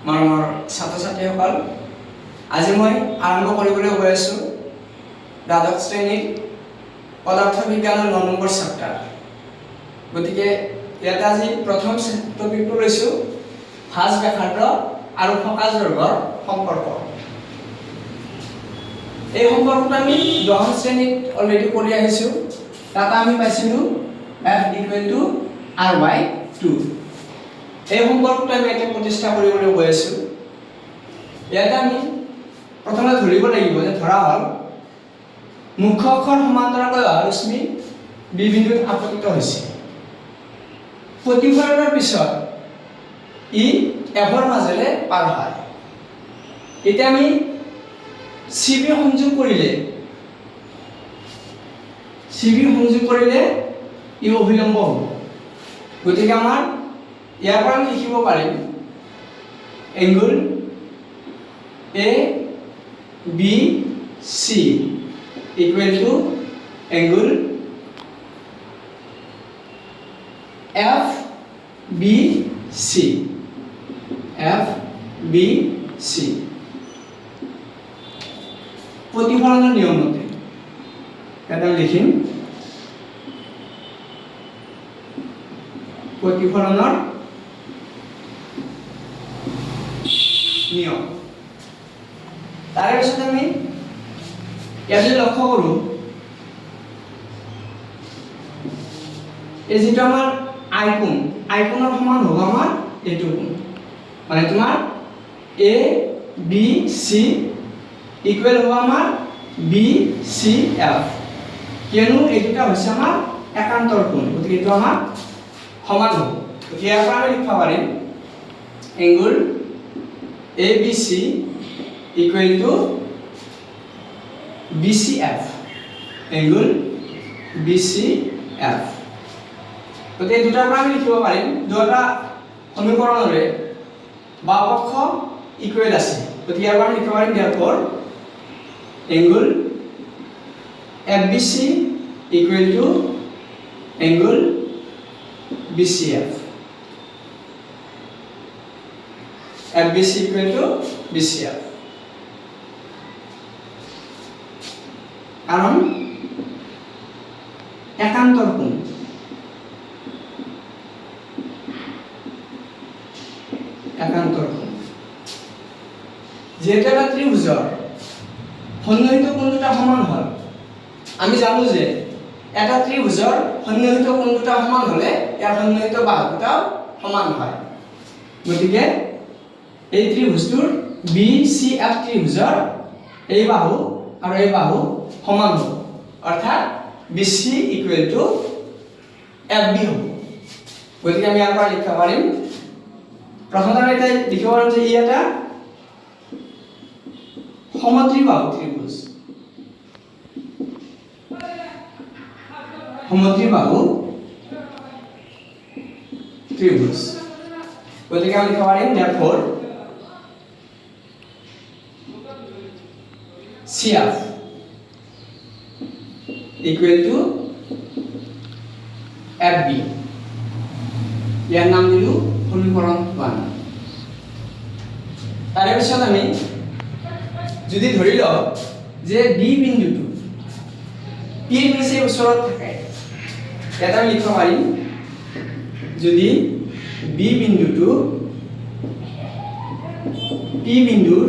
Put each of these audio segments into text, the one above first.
মৰমৰ ছাত্ৰ-ছাত্ৰীসকল, আজি মই আৰম্ভ কৰিবলৈ গৈ আছোঁ দ্বাদশ শ্ৰেণীৰ পদাৰ্থ বিজ্ঞানৰ 9 নম্বৰ চেপ্টাৰ। গতিকে ইয়াত আজি প্ৰথম টপিকটো লৈছোঁ ভাঁজ ব্যাসাৰ্ধ আৰু ফকাচ দৈৰ্ঘ্যৰ সম্পৰ্ক। এই সম্পৰ্কটো আমি 10 শ্ৰেণীত অলৰেডি কৰি আহিছোঁ। তাত আমি পাইছিলোঁ f = r/2। এই সম্পৰ্কটো আমি এতিয়া প্ৰতিষ্ঠা কৰিবলৈ গৈ আছোঁ। ইয়াতে আমি প্ৰথমে ধৰিব লাগিব যে ধৰা হ'ল মুখ্য অক্ষৰ সমান্তৰালকৈ অহা ৰশ্মি বি বিন্দুত আপতিত হৈছে। প্ৰতিফলনৰ পিছত ই এফৰ মাজেৰে পাৰ হয়। এতিয়া আমি চিবি সংযোগ কৰিলে ই অভিলম্ব হ'ব। গতিকে আমাৰ ইয়াৰ পৰা আমি লিখিব পাৰিম angle ABC equal to angle FBC প্ৰতিফলনৰ নিয়ম মতে এটা লিখিম প্ৰতিফলনৰ নিয়ম। তাৰে পিছত আমি ইয়াতে লক্ষ্য কৰোঁ এই যেটা আমাৰ আইকোনৰ সমান হ'ব আমাৰ এইটো কোণ, মানে তোমাৰ ABC ইকুৱেল হ'ব আমাৰ BCF, কিয়নো এই দুটা হৈছে আমাৰ একান্তৰ কোণ। গতিকে এইটো আমাৰ সমান হ'ব। গতিকে ইয়াৰ পৰা আমি লিখিব পাৰিম angle ABC equal to BCF, angle BCF। গতিকে দুটাৰ পৰা আমি লিখিব পাৰিম দুটা সমীকৰণৰে বাওপক্ষ ইকুৱেল আছে। গতিকে ইয়াৰ পৰা আমি লিখিব পাৰিম therefore angle FBC equal to angle BCF, FBC equal to BCF, কারণ একান্তৰ কোণ। যেহেতু এটা ত্ৰিভুজৰ সন্নিহিত কোণ দুটা সমান হ'ল, আমি জানো যে এটা ত্ৰিভুজৰ সন্নিহিত কোণ দুটা সমান হ'লে ইয়াৰ সন্নিহিত বাহু দুটাও সমান হয়। গতিকে এই ত্ৰিভুজটোৰ BCF ত্ৰিভুজৰ এই বাহু আৰু এই বাহু সমান হ'ব, অৰ্থাৎ BC equal to FB হ'ব। গতিকে আমি ইয়াৰ পৰা লিখিব পাৰিম প্ৰথমতে আমি এটা লিখিব পাৰিম যে ই এটা সমদ্বিবাহু ত্ৰিভুজ, গতিকে আমি লিখিব পাৰিম therefore CF equal to FB। ইয়াৰ নাম দিলো সমীকৰণ 1। তাৰে পিছত আমি যদি ধৰি লওঁ যে বি বিন্দুটো পি নিচেই ওচৰত থাকে, এটা আমি লিখিব পাৰিম যদি বি বিন্দুটো পি বিন্দুৰ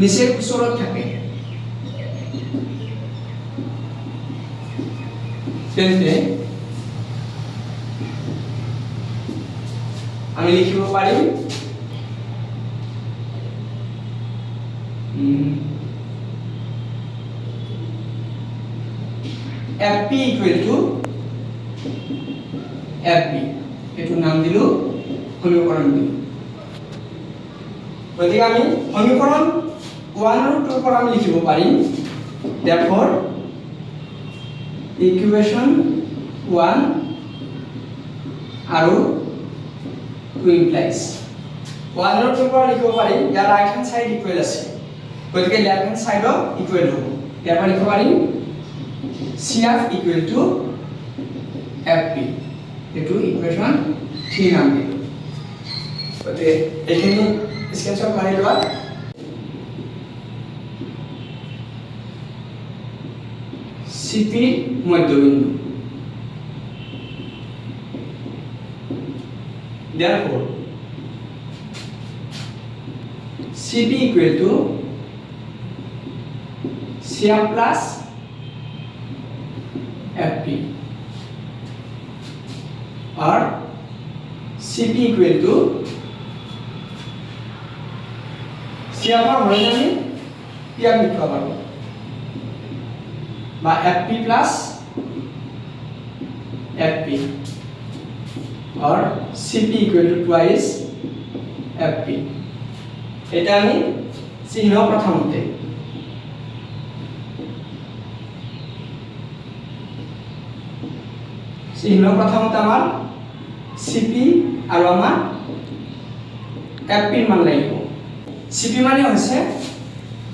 নিচেই ওচৰত থাকে তেন্তে আমি লিখিব পাৰিম FP equal to FB, এইটো নাম দিলো সমীকৰণ 2। গতিকে আমি সমীকৰণ 1 আৰু 2 পৰা আমি লিখিব পাৰিম therefore equation 1 আৰু 2 implies 1 আৰু 2 পৰা লিখিব পাৰিম ইয়াৰ ৰাইট হ্যান্ড সাইড ইকুৱেল আছে, গতিকে লেফট হ্যান্ড সাইডও ইকুৱেল হ'ব। ইয়াৰ পৰা লিখিব পাৰিম CF equal to FP। এইটো ইকুৱেশ্যন 3 নাম দিলোঁ গতিকে এইখিনি স্ক্ৰীনশ্বট মাৰি লোৱা CP মধ্যবিন্দু therefore CP equal to CM plus FP or CP equal to CM or হলে আমি PM লিখব পারব বা FP plus FP or CP equal to twice FP এটা আমি চিহ্ন প্রথমতে আমার CP আৰু আমাৰ FP মান লাগিব CP মানে হৈছে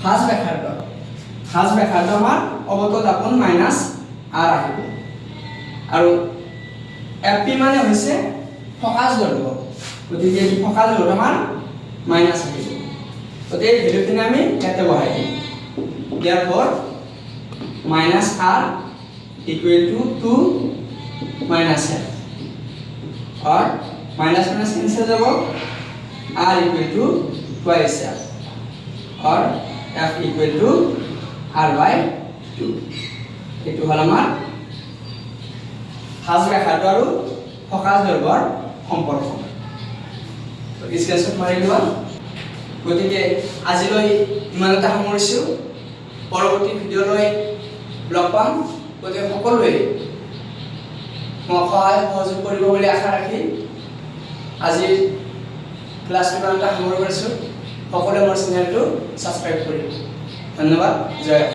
ফাজ ব্যাসাৰ্ধ আমাৰ অৱতল আপোন মাইনাস r আহিব আৰু FP মানে হৈছে ফকাস দৈৰ্ঘ্য গতিকে এই ফকাস দৈৰ্ঘ্য আমাৰ মাইনাস আহিব গতিকে এই ভ্যালুখিনি আমি ইয়াতে বহাই দিম therefore minus r equal to 2 minus f or minus minus cancel যাব r equal to twice f or f equal to r by 2 এটো হল আমাৰ ফাজ ব্যাসাৰ্ধ আৰু ফকাস দৈৰ্ঘ্যৰ সম্পৰ্ক তো স্ক্ৰীনশ্বট মাৰি লোৱা গতিকে আজিলৈ ইমানতে সামৰিছোঁ পৰৱৰ্তী ভিডিঅ'লৈ লগ পাম গতিকে সকলোৱে মোক সহায় সহযোগ কৰিব বুলি আশা ৰাখি আজিৰ ক্লাছটো ইমানতে সামৰি কৰিছোঁ সকলোৱে মোৰ চেনেলটো ছাবস্ক্ৰাইব কৰিব ধন্যবাদ জয়